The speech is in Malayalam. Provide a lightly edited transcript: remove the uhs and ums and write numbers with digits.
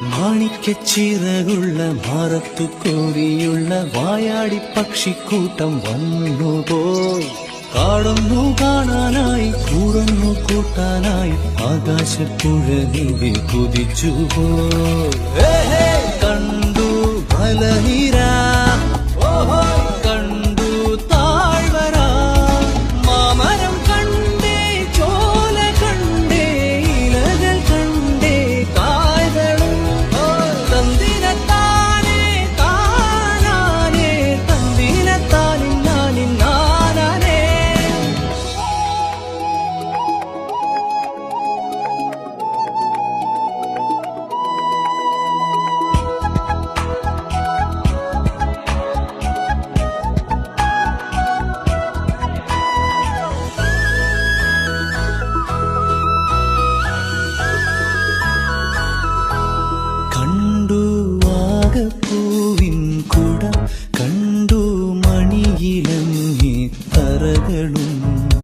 മാണിക്കച്ചിറകുള്ള മാറത്തു കോരിയുള്ള വായാടി പക്ഷിക്കൂട്ടം വന്നുപോയി. കാടൊന്നു കാണാനായി കൂടൊന്നു കൂട്ടാനായി ആകാശപ്പുഴകിൽ കുതിച്ചുപോയി. കണ്ടു ഫലനിര, കണ്ടു താഴ്വര, മാമരം കണ്ടേ, ചോല കണ്ടേ, ഇലകൾ കണ്ടേ, കായ്കളും തന്തിനത്താനേ താനാനേ, തന്തിനത്താനിന്നാനിന്നാനേ. കണ്ടു വാഗപ്പൂവിൻ കുട, കണ്ടു മണിയിലങ്ങി തറകളും